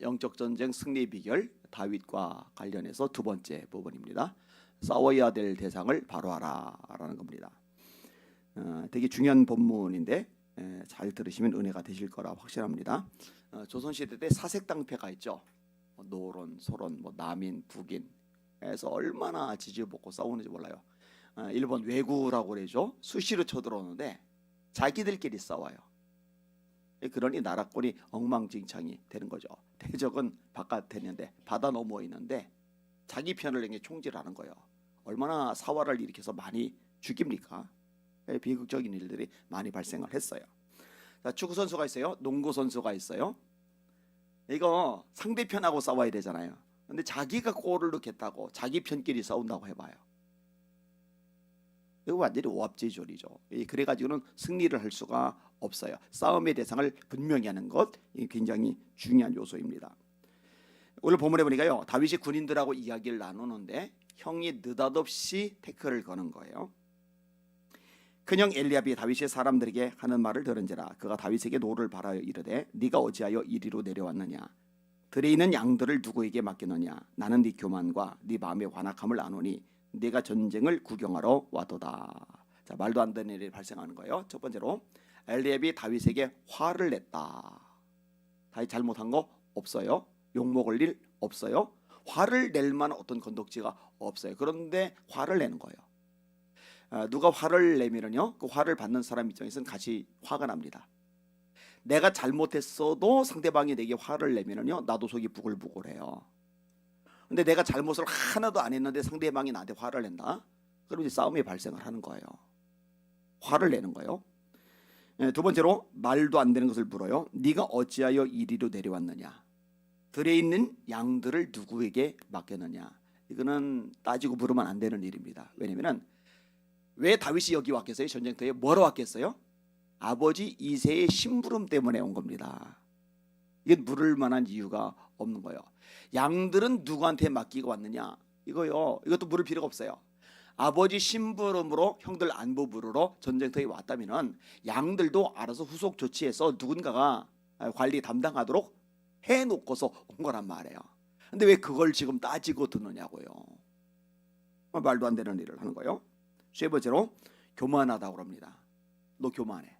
영적 전쟁 승리 비결 다윗과 관련해서 두 번째 부분입니다. 싸워야 될 대상을 바로하라라는 겁니다. 되게 중요한 본문인데 잘 들으시면 은혜가 되실 거라 확신합니다. 조선시대 때 사색당패가 있죠. 노론, 소론, 남인, 북인 해서 얼마나 지지볶고 싸우는지 몰라요. 일본 왜구라고 그러죠. 수시로 쳐들어오는데 자기들끼리 싸워요. 그러니 나라권이 엉망진창이 되는 거죠. 대적은 바깥에 있는데 바다 넘어 있는데 자기 편을 내게 총질하는 거예요. 얼마나 사활을 일으켜서 많이 죽입니까? 비극적인 일들이 많이 발생을 했어요. 자, 축구 선수가 있어요. 농구 선수가 있어요. 이거 상대편하고 싸워야 되잖아요. 근데 자기가 골을 넣겠다고 자기 편끼리 싸운다고 해봐요. 이거 완전히 오합지졸이죠. 그래가지고는 승리를 할 수가 없어요. 싸움의 대상을 분명히 하는 것 굉장히 중요한 요소입니다. 오늘 본문에 보니까요, 다윗이 군인들하고 이야기를 나누는데 형이 느닷없이 태클을 거는 거예요. 큰형 엘리압이 다윗의 사람들에게 하는 말을 들은지라 그가 다윗에게 노를 바라여 이르되 네가 어찌하여 이리로 내려왔느냐 들에 있는 양들을 누구에게 맡겼느냐 나는 네 교만과 네 마음의 완악함을 아노니 네가 전쟁을 구경하러 왔도다. 자, 말도 안 되는 일이 발생하는 거예요. 첫 번째로 엘리압이 다윗에게 화를 냈다. 다윗 잘못한 거 없어요. 욕먹을 일 없어요. 화를 낼 만한 어떤 건덕지가 없어요. 그런데 화를 내는 거예요. 누가 화를 내면은요, 그 화를 받는 사람 입장에서는 같이 화가 납니다. 내가 잘못했어도 상대방이 내게 화를 내면은요, 나도 속이 부글부글해요. 근데 내가 잘못을 하나도 안 했는데 상대방이 나한테 화를 낸다? 그럼 이제 싸움이 발생을 하는 거예요. 화를 내는 거예요. 두 번째로 말도 안 되는 것을 물어요. 네가 어찌하여 이리로 내려왔느냐? 들에 있는 양들을 누구에게 맡겼느냐? 이거는 따지고 물으면 안 되는 일입니다. 왜냐하면 왜 다윗이 여기 왔겠어요? 전쟁터에 뭐로 왔겠어요? 아버지 이새의 심부름 때문에 온 겁니다. 이건 물을 만한 이유가 없는 거예요. 양들은 누구한테 맡기고 왔느냐? 이것도 물을 필요가 없어요. 아버지 심부름으로 형들 안부 부르러 전쟁터에 왔다면은 양들도 알아서 후속 조치해서 누군가가 관리 담당하도록 해놓고서 온 거란 말이에요. 근데 왜 그걸 지금 따지고 듣느냐고요. 말도 안 되는 일을 하는 거예요. 세 번째로 교만하다고 합니다. 너 교만해.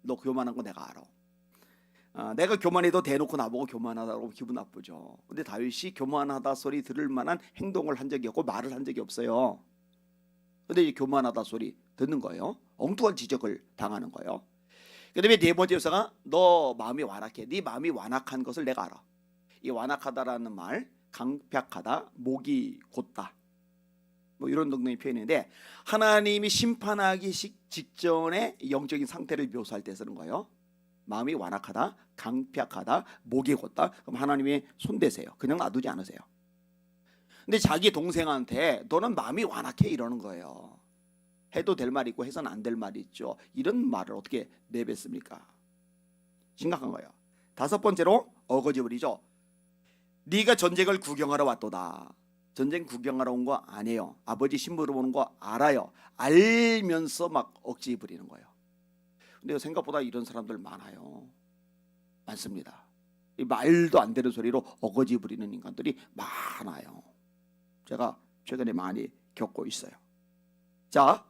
너 교만한 거 내가 알아. 내가 교만해도 대놓고 나보고 교만하다고 기분 나쁘죠. 근데 다윗이 교만하다 소리 들을 만한 행동을 한 적이 없고 말을 한 적이 없어요. 근데 이제 교만하다 소리 듣는 거예요. 엉뚱한 지적을 당하는 거예요. 그 다음에 네 번째 요소가 너 마음이 완악해. 네 마음이 완악한 것을 내가 알아. 이 완악하다라는 말, 강팍하다, 목이 곧다, 이런 등등의 표현인데 하나님이 심판하기 직전에 영적인 상태를 묘사할 때 쓰는 거예요. 마음이 완악하다, 강팍하다, 목이 곧다. 그럼 하나님이 손대세요. 그냥 놔두지 않으세요. 근데 자기 동생한테 너는 마음이 완악해 이러는 거예요. 해도 될 말이 있고 해서는 안 될 말이 있죠. 이런 말을 어떻게 내뱉습니까? 심각한 거예요. 다섯 번째로 어거지 부리죠. 네가 전쟁을 구경하러 왔도다. 전쟁 구경하러 온 거 아니에요. 아버지 심부름 오는 거 알아요. 알면서 막 억지 부리는 거예요. 근데 생각보다 이런 사람들 많아요. 많습니다. 이 말도 안 되는 소리로 어거지 부리는 인간들이 많아요. 제가 최근에 많이 겪고 있어요. 자,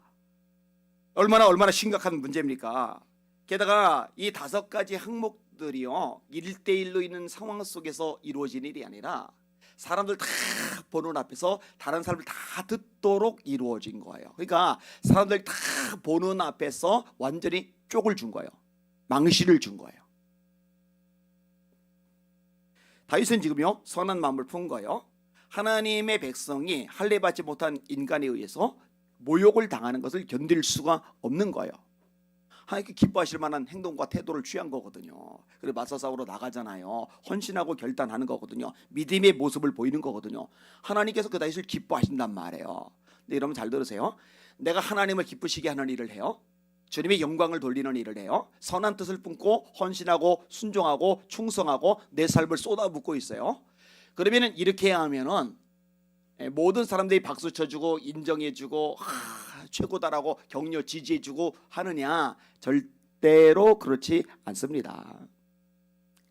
얼마나 심각한 문제입니까? 게다가 이 다섯 가지 항목들이요 1대1로 있는 상황 속에서 이루어진 일이 아니라 사람들 다 보는 앞에서 다른 사람들 다 듣도록 이루어진 거예요. 그러니까 사람들 다 보는 앞에서 완전히 쪽을 준 거예요. 망신을 준 거예요. 다윗은 지금요 선한 마음을 푼 거예요. 하나님의 백성이 할례받지 못한 인간에 의해서 모욕을 당하는 것을 견딜 수가 없는 거예요. 하나님께 기뻐하실 만한 행동과 태도를 취한 거거든요. 그리고 맞서 싸우러 나가잖아요. 헌신하고 결단하는 거거든요. 믿음의 모습을 보이는 거거든요. 하나님께서 그 다윗을 기뻐하신단 말이에요. 근데 여러분 잘 들으세요. 내가 하나님을 기쁘시게 하는 일을 해요. 주님의 영광을 돌리는 일을 해요. 선한 뜻을 품고 헌신하고 순종하고 충성하고 내 삶을 쏟아붓고 있어요. 그러면은 이렇게 해야 하면은 모든 사람들이 박수 쳐주고 인정해주고 최고다라고 격려 지지해주고 하느냐? 절대로 그렇지 않습니다.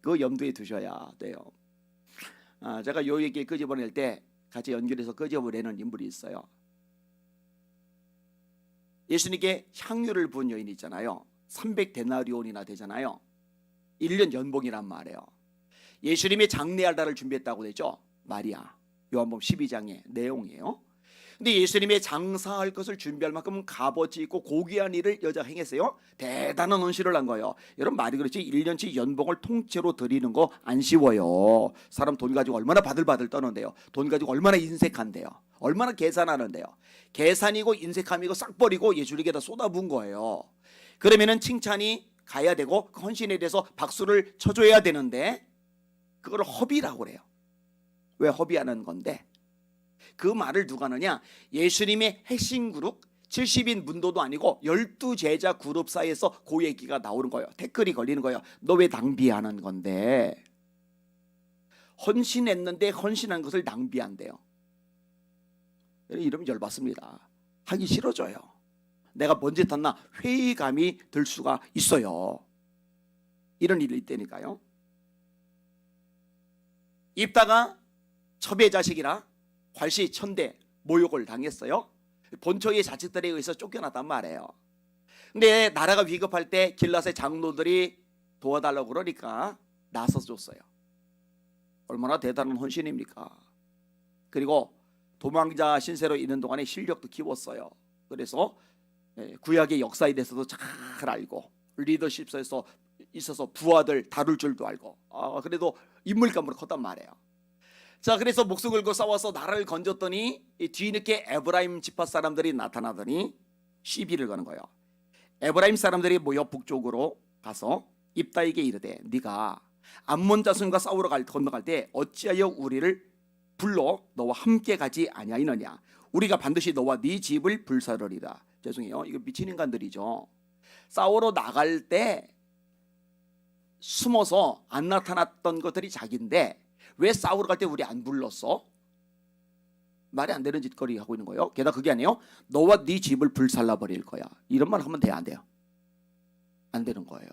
그거 염두에 두셔야 돼요. 제가 요 얘기 끄집어낼 때 같이 연결해서 끄집어내는 인물이 있어요. 예수님께 향유를 부은 여인이 있잖아요. 300데나리온이나 되잖아요. 1년 연봉이란 말이에요. 예수님의 장례할 날을 준비했다고 되죠. 마리아, 요한복음 12장의 내용이에요. 근데 예수님의 장사할 것을 준비할 만큼 값어치 있고 고귀한 일을 여자가 행했어요. 대단한 헌신을 한 거예요. 여러분, 말이 그렇지 1년치 연봉을 통째로 드리는 거 안 쉬워요. 사람 돈 가지고 얼마나 바들바들 떠는데요. 돈 가지고 얼마나 인색한데요. 얼마나 계산하는데요. 계산이고 인색함이고 싹 버리고 예수님께다 쏟아부은 거예요. 그러면은 칭찬이 가야 되고 그 헌신에 대해서 박수를 쳐줘야 되는데 그걸 허비라고 그래요. 왜 허비하는 건데? 그 말을 누가 하느냐? 예수님의 핵심 그룹 70인 문도도 아니고 12제자 그룹 사이에서 그 얘기가 나오는 거예요. 태클이 걸리는 거예요. 너 왜 낭비하는 건데? 헌신했는데 헌신한 것을 낭비한대요. 이러면 열받습니다. 하기 싫어져요. 내가 뭔 짓 했나 회의감이 들 수가 있어요. 이런 일이 있다니까요. 입다가 첩의 자식이라 괄시천대 모욕을 당했어요. 본처의 자식들에 의해서 쫓겨났단 말이에요. 근데 나라가 위급할 때 길랏의 장로들이 도와달라고 그러니까 나서서 줬어요. 얼마나 대단한 헌신입니까? 그리고 도망자 신세로 있는 동안에 실력도 키웠어요. 그래서 구약의 역사에 대해서도 잘 알고 리더십에서 있어서 부하들 다룰 줄도 알고 그래도 인물감으로 컸단 말이에요. 자, 그래서 목숨 걸고 싸워서 나라를 건졌더니 뒤늦게 에브라임 지파 사람들이 나타나더니 시비를 거는 거예요. 에브라임 사람들이 모여 북쪽으로 가서 입다에게 이르되 네가 암몬 자손과 싸우러 건너갈 때 어찌하여 우리를 불러 너와 함께 가지 아니하느냐? 우리가 반드시 너와 네 집을 불사르리라. 죄송해요. 이거 미친 인간들이죠. 싸우러 나갈 때 숨어서 안 나타났던 것들이 자기인데 왜 싸우러 갈 때 우리 안 불렀어? 말이 안 되는 짓거리 하고 있는 거예요. 게다가 그게 아니에요. 너와 네 집을 불살라 버릴 거야. 이런 말 하면 돼요, 안 돼요? 안 되는 거예요.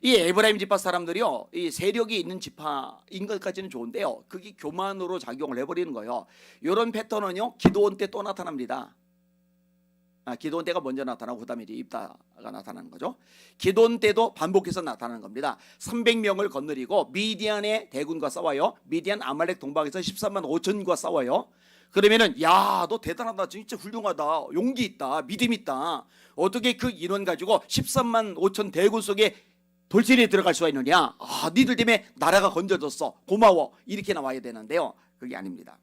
이 에브라임 지파 사람들이요, 이 세력이 있는 지파인 것까지는 좋은데요, 그게 교만으로 작용을 해버리는 거예요. 이런 패턴은요 기도원 때 또 나타납니다. 기도원 때가 먼저 나타나고 그 다음에 이제 입다가 나타나는 거죠. 기도원 때도 반복해서 나타나는 겁니다. 300명을 거느리고 미디안의 대군과 싸워요. 미디안 아말렉 동방에서 13만 5천과 싸워요. 그러면은 야, 너 대단하다, 진짜 훌륭하다, 용기 있다, 믿음 있다, 어떻게 그 인원 가지고 13만 5천 대군 속에 돌진에 들어갈 수가 있느냐? 니들 때문에 나라가 건져졌어, 고마워, 이렇게 나와야 되는데요, 그게 아닙니다.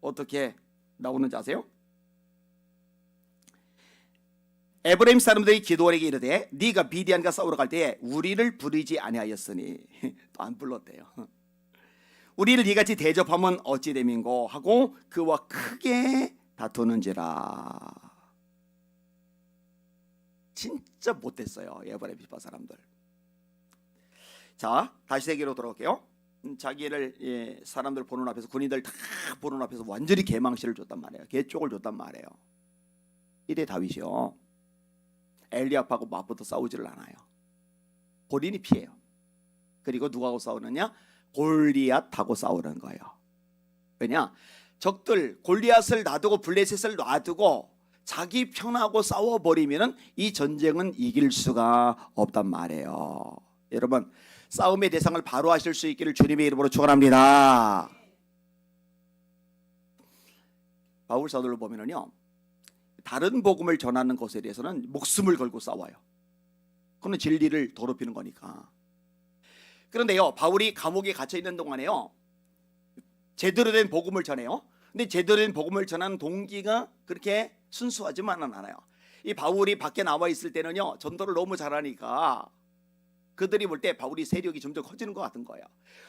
어떻게 나오는지 아세요? 에브라임 사람들이 기도원에게 이르되 네가 미디안과 싸우러 갈 때에 우리를 부르지 아니하였으니 또 안 불렀대요. 우리를 이같이 대접하면 어찌 됨인고 하고 그와 크게 다투는지라. 진짜 못됐어요, 에브라임 지파 사람들. 자, 다시 세계로 돌아올게요. 자기를 사람들 보는 앞에서, 군인들 다 보는 앞에서 완전히 개망신을 줬단 말이에요. 개쪽을 줬단 말이에요. 이래 다윗이요, 엘리압하고 맞붙어 싸우지를 않아요. 본인이 피해요. 그리고 누구하고 싸우느냐? 골리앗하고 싸우는 거예요. 왜냐? 적들 골리앗을 놔두고 블레셋을 놔두고 자기 편하고 싸워버리면 이 전쟁은 이길 수가 없단 말이에요. 여러분, 싸움의 대상을 바로 하실 수 있기를 주님의 이름으로 축원합니다. 바울 사도를 보면은요, 다른 복음을 전하는 것에 대해서는 목숨을 걸고 싸워요. 그건 진리를 더럽히는 거니까. 그런데요, 바울이 감옥에 갇혀 있는 동안에요, 제대로 된 복음을 전해요. 근데 제대로 된 복음을 전하는 동기가 그렇게 순수하지만은 않아요. 이 바울이 밖에 나와 있을 때는요, 전도를 너무 잘하니까 그들이 볼 때 바울이 세력이 점점 커지는 것 같은 거예요.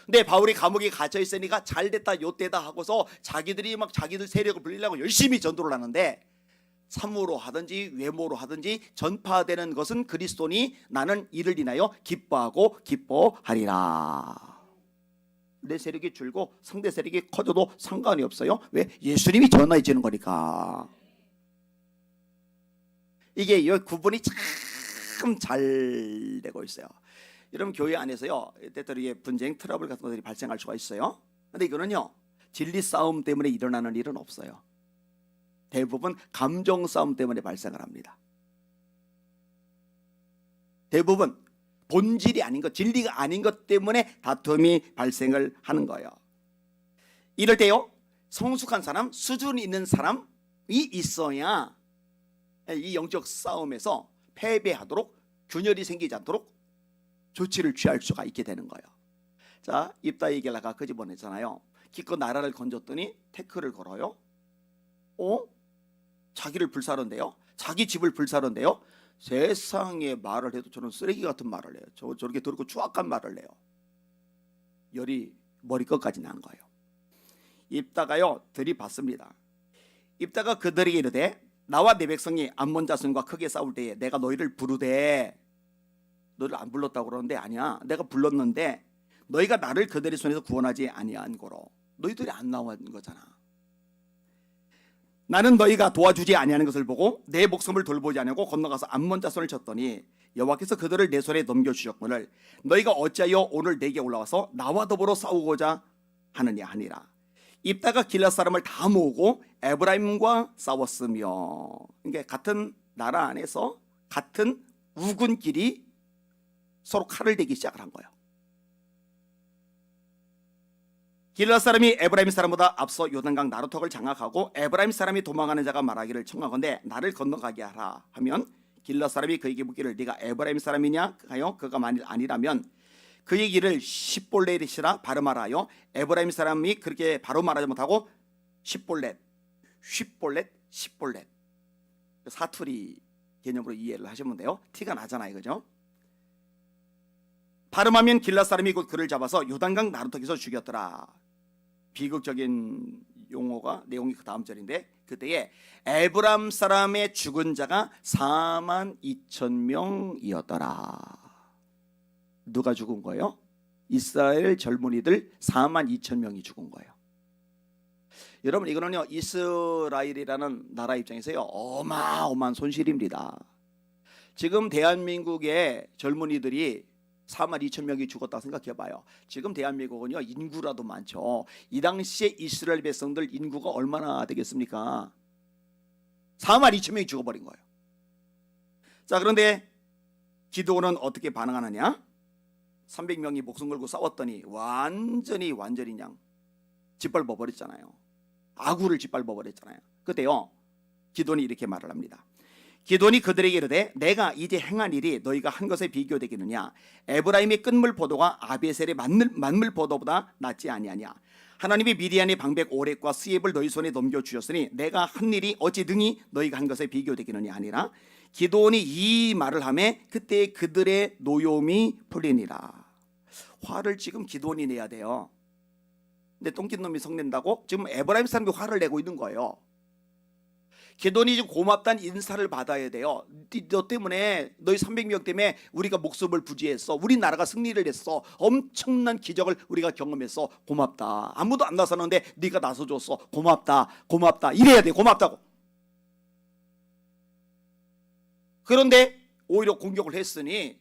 근데 바울이 감옥에 갇혀 있으니까 잘됐다 요때다 하고서 자기들이 막 자기들 세력을 불리려고 열심히 전도를 하는데, 참으로 하든지 외모로 하든지 전파되는 것은 그리스도니 나는 이를 인하여 기뻐하고 기뻐하리라. 내 세력이 줄고 상대 세력이 커져도 상관이 없어요. 왜? 예수님이 전화해지는 거니까. 이게 구분이 잘 참 잘 되고 있어요. 여러분 교회 안에서요 때때로 분쟁, 트러블 같은 것들이 발생할 수가 있어요. 근데 이거는요 진리 싸움 때문에 일어나는 일은 없어요. 대부분 감정 싸움 때문에 발생을 합니다. 대부분 본질이 아닌 것, 진리가 아닌 것 때문에 다툼이 발생을 하는 거예요. 이럴 때요 성숙한 사람, 수준 있는 사람이 있어야 이 영적 싸움에서 패배하도록, 균열이 생기지 않도록 조치를 취할 수가 있게 되는 거예요. 자, 입다에게라가 끄집어냈잖아요. 기껏 나라를 건졌더니 태클을 걸어요. 자기를 불사른대요. 자기 집을 불사른대요. 세상에 말을 해도 저는 쓰레기 같은 말을 해요. 저렇게 더럽고 추악한 말을 해요. 열이 머리끝까지 난 거예요. 입다가요 들이받습니다. 입다가 그들에게 이르되 나와 내 백성이 암몬 자손과 크게 싸울 때에 내가 너희를 부르되 너를 안 불렀다고 그러는데 아니야. 내가 불렀는데 너희가 나를 그들의 손에서 구원하지 아니한 거로 너희들이 안 나온 거잖아. 나는 너희가 도와주지 아니하는 것을 보고 내 목숨을 돌보지 아니하고 건너가서 암몬 자손을 쳤더니 여호와께서 그들을 내 손에 넘겨주셨거늘 너희가 어찌하여 오늘 내게 올라와서 나와 더불어 싸우고자 하느냐 하니라. 입다가 길앗 사람을 다 모으고 에브라임과 싸웠으며, 그러니까 같은 나라 안에서 같은 우군끼리 서로 칼을 대기 시작을 한 거예요. 길앗 사람이 에브라임 사람보다 앞서 요단강 나루턱을 장악하고 에브라임 사람이 도망하는 자가 말하기를 청하건대 나를 건너가게 하라 하면 길앗 사람이 그에게 묻기를 네가 에브라임 사람이냐 하여 그가 만일 아니라면 그 얘기를 십볼렛이라 발음하라요. 에브라임 사람이 그렇게 바로 말하지 못하고 십볼렛, 십볼렛 사투리 개념으로 이해를 하시면 돼요. 티가 나잖아요, 그죠? 발음하면 길앗 사람이 곧 그를 잡아서 요단강 나루턱에서 죽였더라. 비극적인 용어가 내용이 그 다음 절인데 그때에 에브람 사람의 죽은 자가 42,000명이었더라. 누가 죽은 거예요? 이스라엘 젊은이들 42,000명이 죽은 거예요. 여러분 이거는요 이스라엘이라는 나라 입장에서요 어마어마한 손실입니다. 지금 대한민국의 젊은이들이 42,000명이 죽었다 생각해봐요. 지금 대한민국은요 인구라도 많죠. 이 당시에 이스라엘 백성들 인구가 얼마나 되겠습니까? 42,000명이 죽어버린 거예요. 자, 그런데 기드온은 어떻게 반응하느냐? 300명이 목숨 걸고 싸웠더니 완전히 그냥 짓밟아 버렸잖아요. 아구를 짓밟아 버렸잖아요. 그때요 기드온이 이렇게 말을 합니다. 기드온이 그들에게 이르되 내가 이제 행한 일이 너희가 한 것에 비교되겠느냐? 에브라임의 끝물 포도가 아베셀의 만물 포도보다 낫지 아니하냐? 하나님이 미디안의 방백 오렉과 스옙을 너희 손에 넘겨주셨으니 내가 한 일이 어찌 등이 너희가 한 것에 비교되겠느냐 하니라. 기드온이 이 말을 하매 그때 그들의 노여움이 풀리니라. 화를 지금 기드온이 내야 돼요. 근데 똥낀 놈이 성낸다고 지금 에브라임 사람이 화를 내고 있는 거예요. 기드온이 지금 고맙다는 인사를 받아야 돼요. 너 때문에 너희 300명 때문에 우리가 목숨을 부지했어. 우리나라가 승리를 했어. 엄청난 기적을 우리가 경험했어. 고맙다. 아무도 안 나서는데 네가 나서줬어. 고맙다. 이래야 돼. 고맙다고. 그런데 오히려 공격을 했으니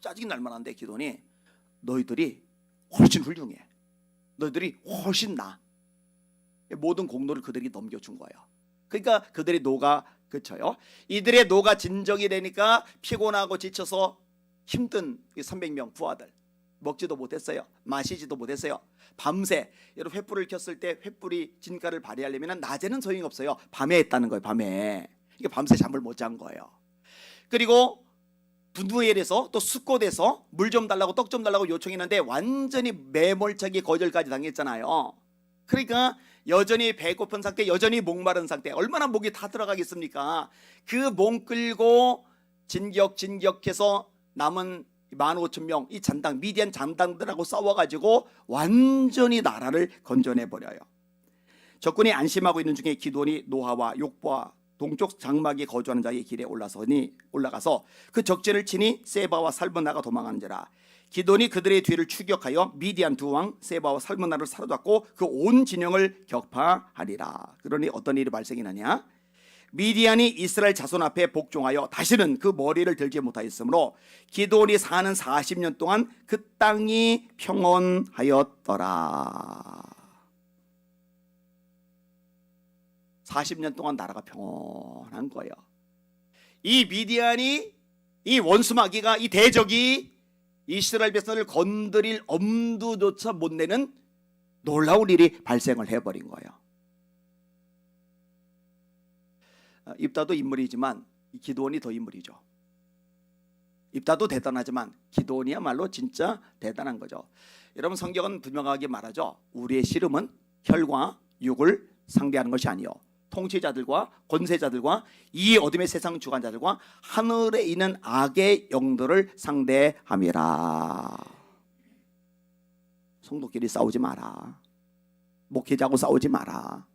짜증이 날 만한데 기드온이 너희들이 훨씬 훌륭해. 너희들이 훨씬 나아. 모든 공로를 그들이 넘겨준 거예요. 그러니까 그들의 노가 그쳐요. 이들의 노가 진정이 되니까 피곤하고 지쳐서 힘든 300명 부하들 먹지도 못했어요. 마시지도 못했어요. 밤새 여러분 횃불을 켰을 때 횃불이 진가를 발휘하려면 낮에는 소용이 없어요. 밤에 했다는 거예요. 밤에. 이게 밤새 잠을 못 잔 거예요. 그리고 분노엘에서 또 숫곳에서 물 좀 달라고 떡 좀 달라고 요청했는데 완전히 매몰차게 거절까지 당했잖아요. 그러니까 여전히 배고픈 상태, 여전히 목마른 상태, 얼마나 목이 다 들어가겠습니까? 그 몸 끌고 진격해서 남은 15,000명 이 잔당 미디안 잔당들하고 싸워가지고 완전히 나라를 건져내버려요. 적군이 안심하고 있는 중에 기드온이 노하와 욕보와 동쪽 장막에 거주하는 자의 길에 올라가서 그 적진을 치니 세바와 살므나가 도망하는지라. 기드온이 그들의 뒤를 추격하여 미디안 두 왕 세바와 살므나를 사로잡고 그 온 진영을 격파하리라. 그러니 어떤 일이 발생이 나냐? 미디안이 이스라엘 자손 앞에 복종하여 다시는 그 머리를 들지 못하였으므로 기드온이 사는 40년 동안 그 땅이 평온하였더라. 40년 동안 나라가 평온한 거예요. 이 미디안이, 이 원수마귀가, 이 대적이 이스라엘 백성을 건드릴 엄두조차 못 내는 놀라운 일이 발생을 해버린 거예요. 입다도 인물이지만 기드온이 더 인물이죠. 입다도 대단하지만 기드온이야말로 진짜 대단한 거죠. 여러분, 성경은 분명하게 말하죠. 우리의 씨름은 혈과 육을 상대하는 것이 아니요 통치자들과 권세자들과 이 어둠의 세상 주관자들과 하늘에 있는 악의 영들을 상대함이라. 성도끼리 싸우지 마라. 목회자하고 싸우지 마라.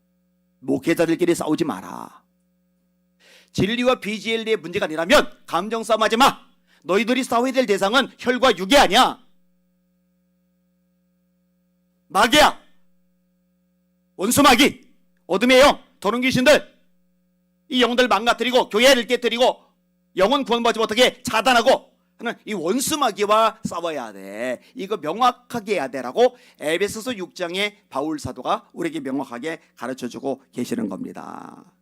목회자들끼리 싸우지 마라. 진리와 비진리의 문제가 아니라면 감정 싸움하지 마. 너희들이 싸워야 될 대상은 혈과 육이 아니야. 마귀야. 원수 마귀, 어둠의 영, 더러운 귀신들, 이 영들 망가뜨리고 교회를 깨뜨리고 영혼 구원받지 못하게 차단하고 하는 이 원수 마귀와 싸워야 돼. 이거 명확하게 해야 되라고 에베소서 6장의 바울 사도가 우리에게 명확하게 가르쳐주고 계시는 겁니다.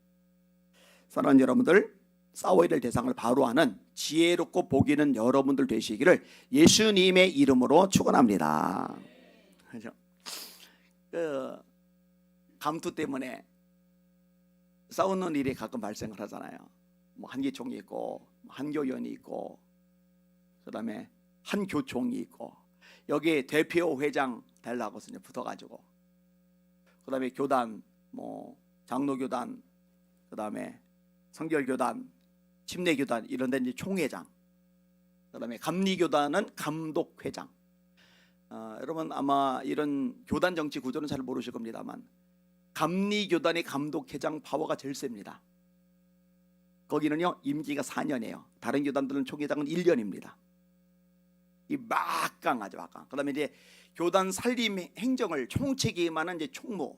사랑하는 여러분들, 싸워야 될 대상을 바로 아는 지혜롭고 복 있는 여러분들 되시기를 예수님의 이름으로 축원합니다. 그렇죠? 감투 때문에 싸우는 일이 가끔 발생을 하잖아요. 뭐 한기총이 있고 한교연이 있고 그다음에 한교총이 있고 여기 대표 회장 되려고 붙어가지고 그다음에 교단 뭐 장로교단 그다음에 성결교단 침례교단 이런 데 이제 총회장 그다음에 감리교단은 감독회장. 여러분 아마 이런 교단 정치 구조는 잘 모르실 겁니다만 감리교단의 감독회장 파워가 제일 셉니다. 거기는요 임기가 4년이에요. 다른 교단들은 총회장은 1년입니다. 이 막강하죠, 막강. 그다음에 이제 교단 살림 행정을 총책임하는 이제 총무.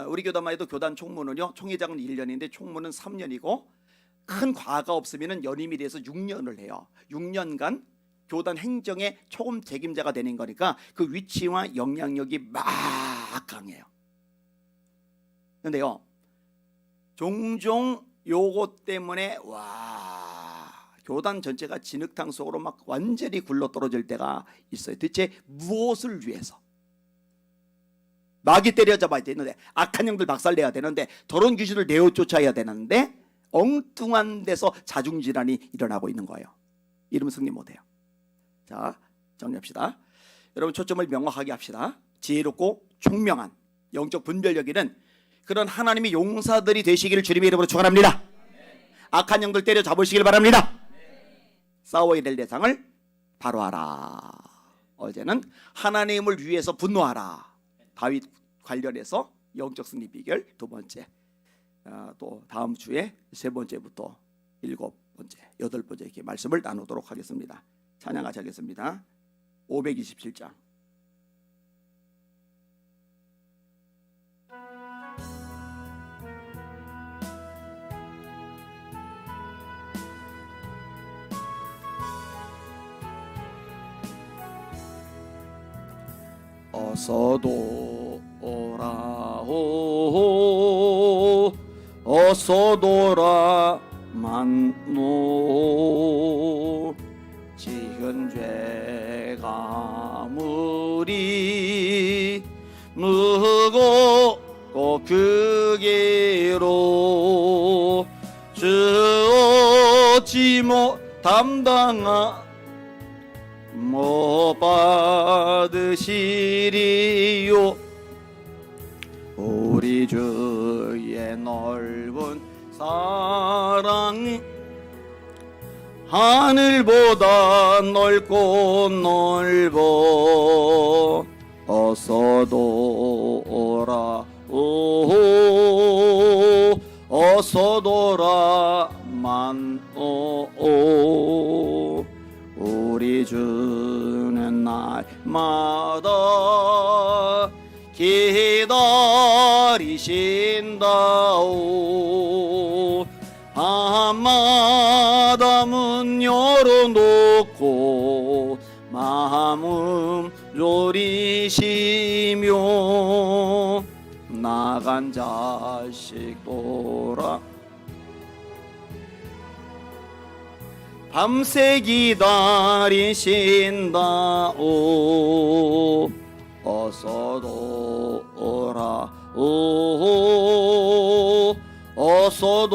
우리 교단만 해도 교단 총무는요 총회장은 1년인데 총무는 3년이고 큰 과가 없으면은 연임이 돼서 6년을 해요. 6년간 교단 행정의 초임 책임자가 되는 거니까 그 위치와 영향력이 막강해요. 근데요 종종 요거 때문에 교단 전체가 진흙탕 속으로 막 완전히 굴러떨어질 때가 있어요. 대체 무엇을 위해서? 마귀 때려잡아야 되는데 악한 영들 박살내야 되는데 더러운 귀신을 내어 쫓아야 되는데 엉뚱한 데서 자중질환이 일어나고 있는 거예요. 이러면 승리 못해요. 자, 정리합시다. 여러분 초점을 명확하게 합시다. 지혜롭고 총명한 영적 분별력 있는 그런 하나님의 용사들이 되시기를 주님의 이름으로 축원합니다. 악한 영들 때려잡으시길 바랍니다. 싸워야 될 대상을 바로 하라. 어제는 하나님을 위해서 분노하라. 다윗 관련해서 영적 승리 비결 두 번째, 또 다음 주에 세 번째부터 일곱 번째, 여덟 번째 이렇게 말씀을 나누도록 하겠습니다. 찬양하시 하겠습니다. 527장. 어서도 오라오 어서도라 만노 지은 죄가 무리 무겁고 크기로 주 어찌 못 담당하 못 받으시리요. 우리 주의 넓은 사랑이 하늘보다 넓고 넓어 어서도 오라 오 어서도라 만오 우리 주는 날마다 기다리신다오 문 열어놓고 마음 졸이시며 나간 자식 돌아 밤새 기다리신다오 어서 돌아오 어서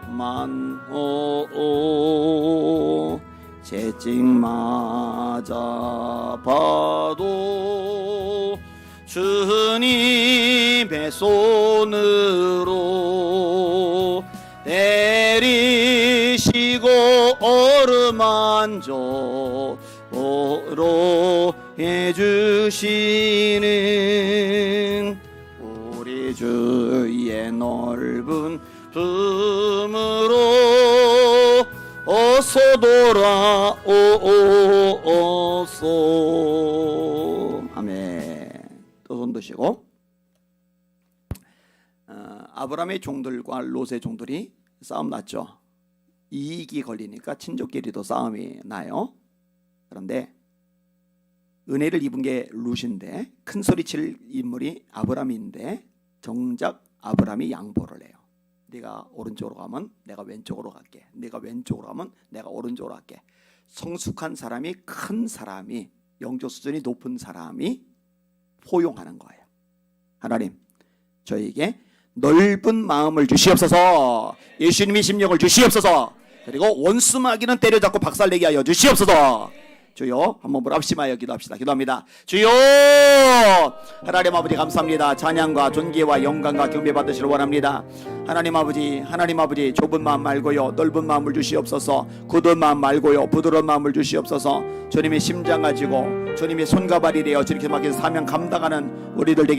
돌아만오 채찍 맞아 봐도 주님의 손으로 내리시고 어루만져 보로해 주시는 우리 주의 넓은 품으로 어서 돌아오소서. 아멘. 또 손 드시고. 아브라함의 종들과 롯의 종들이 싸움 났죠. 이익이 걸리니까 친족끼리도 싸움이 나요. 그런데 은혜를 입은 게 롯인데 큰 소리칠 인물이 아브라함인데 정작 아브라함이 양보를 해요. 네가 오른쪽으로 가면 내가 왼쪽으로 갈게. 네가 왼쪽으로 가면 내가 오른쪽으로 갈게. 성숙한 사람이, 큰 사람이, 영적 수준이 높은 사람이 포용하는 거예요. 하나님, 저에게 넓은 마음을 주시옵소서. 예수님의 심령을 주시옵소서. 그리고 원수마귀는 때려잡고 박살내게 하여 주시옵소서. 주여, 한번 불합심하여 기도합시다. 기도합니다. 주여, 하나님 아버지 감사합니다. 찬양과 존귀와 영광과 경배 받으시길 원합니다. 하나님 아버지 좁은 마음 말고요 넓은 마음을 주시옵소서. 굳은 마음 말고요 부드러운 마음을 주시옵소서. 주님의 심장 가지고 주님의 손과 발이 되어 주님께 맡긴 사명 감당하는 우리들 되게